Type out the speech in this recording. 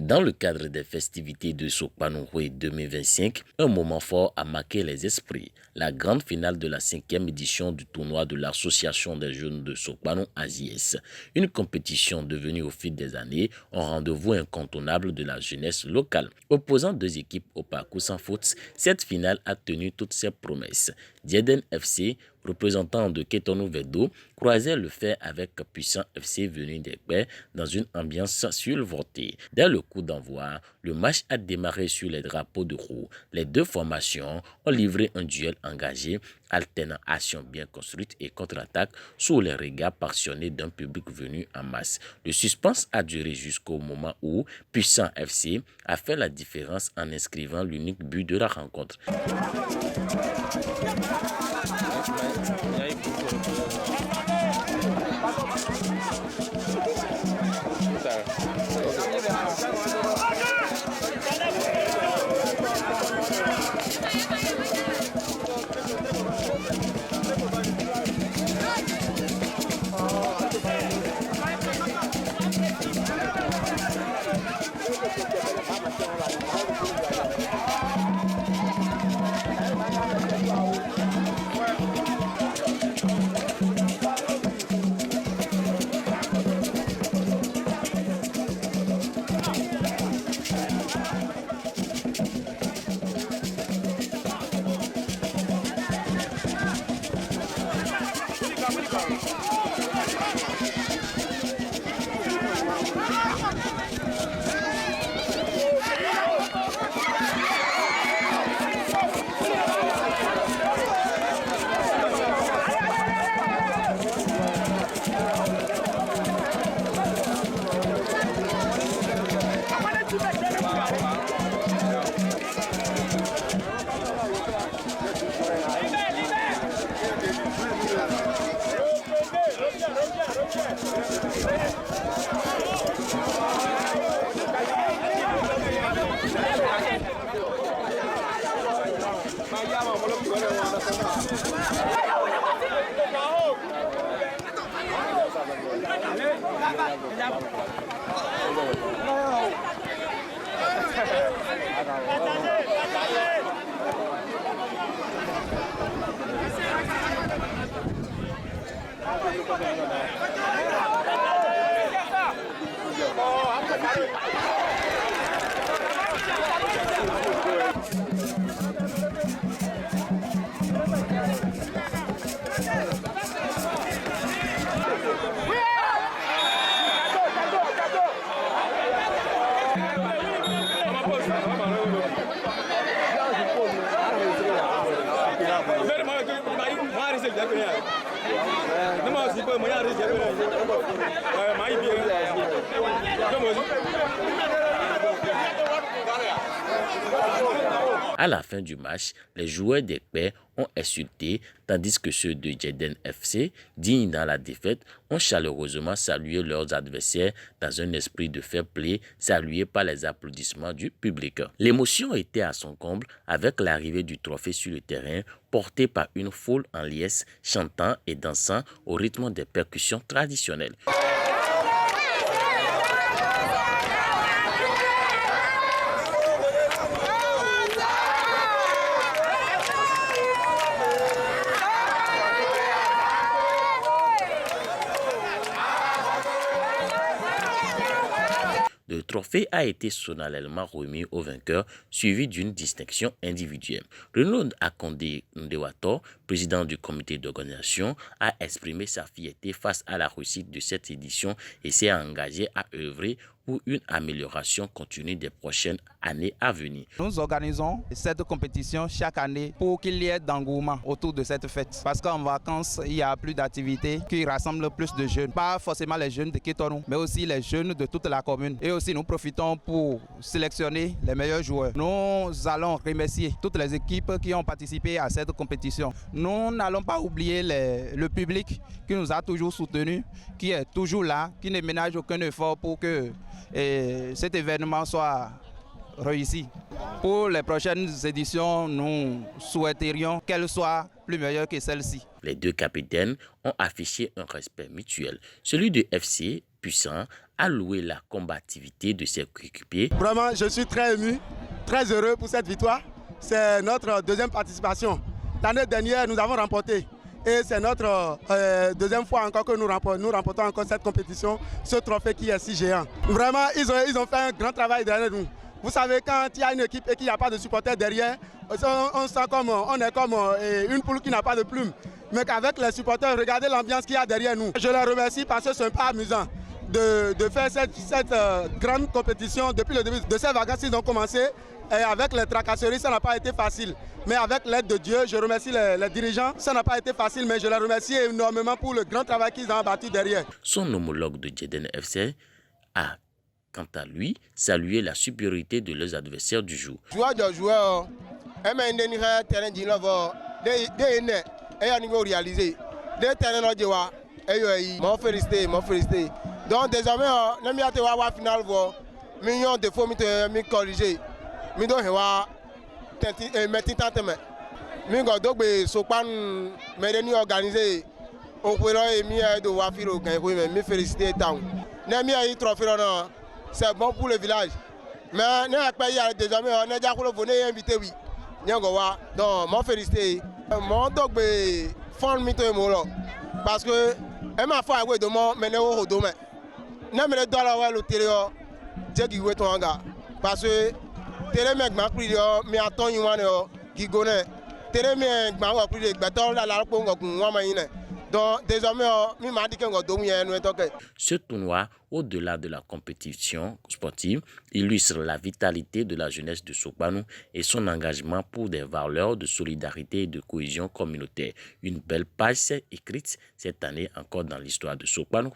Dans le cadre des festivités de Sokpanouré 2025, un moment fort a marqué les esprits. La grande finale de la 5e édition du tournoi de l'Association des jeunes de Sokpano ASIES. Une compétition devenue au fil des années un rendez-vous incontournable de la jeunesse locale. Opposant deux équipes au parcours sans faute, cette finale a tenu toutes ses promesses. Djedden FC, représentant de Ketonou Vedo, croisait le fer avec Puissant FC venu d'Ekpé dans une ambiance survoltée. Dès le coup d'envoi, le match a démarré sur les drapeaux de roue. Les deux formations ont livré un duel engagé, alternant action bien construite et contre-attaque sous les regards passionnés d'un public venu en masse. Le suspense a duré jusqu'au moment où Puissant FC a fait la différence en inscrivant l'unique but de la rencontre. À la fin du match, les joueurs d'Ekpé ont insulté, tandis que ceux de Djedden FC, dignes dans la défaite, ont chaleureusement salué leurs adversaires dans un esprit de fair play, salué par les applaudissements du public. L'émotion était à son comble avec l'arrivée du trophée sur le terrain, porté par une foule en liesse, chantant et dansant au rythme des percussions traditionnelles. Le trophée a été solennellement remis au vainqueur, suivi d'une distinction individuelle. Renaud Akondé Ndewato, président du comité d'organisation, a exprimé sa fierté face à la réussite de cette édition et s'est engagé à œuvrer pour une amélioration continue des prochaines années à venir. Nous organisons cette compétition chaque année pour qu'il y ait d'engouement autour de cette fête. Parce qu'en vacances, il y a plus d'activités qui rassemblent plus de jeunes. Pas forcément les jeunes de Ketonou, mais aussi les jeunes de toute la commune. Et aussi, nous profitons pour sélectionner les meilleurs joueurs. Nous allons remercier toutes les équipes qui ont participé à cette compétition. Nous n'allons pas oublier le public qui nous a toujours soutenus, qui est toujours là, qui ne ménage aucun effort pour que cet événement soit réussi. Pour les prochaines éditions, nous souhaiterions qu'elles soient plus meilleures que celles-ci. Les deux capitaines ont affiché un respect mutuel. Celui du FC Tout-Puissant a loué la combativité de ses coéquipiers. Vraiment, je suis très ému, très heureux pour cette victoire. C'est notre deuxième participation. L'année dernière, nous avons remporté. Et c'est notre deuxième fois encore que nous remportons encore cette compétition, ce trophée qui est si géant. Vraiment, ils ont fait un grand travail derrière nous. Vous savez, quand il y a une équipe et qu'il n'y a pas de supporters derrière, on est comme une poule qui n'a pas de plume. Mais qu'avec les supporters, regardez l'ambiance qu'il y a derrière nous. Je les remercie parce que c'est pas amusant de faire cette grande compétition depuis le début de ces vacances. Ils ont commencé et avec les tracasseries, ça n'a pas été facile. Mais avec l'aide de Dieu, je remercie les dirigeants. Ça n'a pas été facile, mais je les remercie énormément pour le grand travail qu'ils ont abattu derrière. Son homologue de Djedene FC a, quant à lui, salué la supériorité de leurs adversaires du jour. Donc désormais, nous avons la finale pour millions de fois corriger. Nous avons organisé au c'est bon pour le village. Mais nous avons désormais invité oui. Donc mon félicité. Mon parce que m'a fait de mon au domaine. N'a me doit le télé parce que télé mec m'a pris mais attends qui connaît télé mec m'a pris la donc désormais ce tournoi, au-delà de la compétition sportive, illustre la vitalité de la jeunesse de Sokpanou et son engagement pour des valeurs de solidarité et de cohésion communautaire. Une belle page s'est écrite cette année encore dans l'histoire de Sokpanou.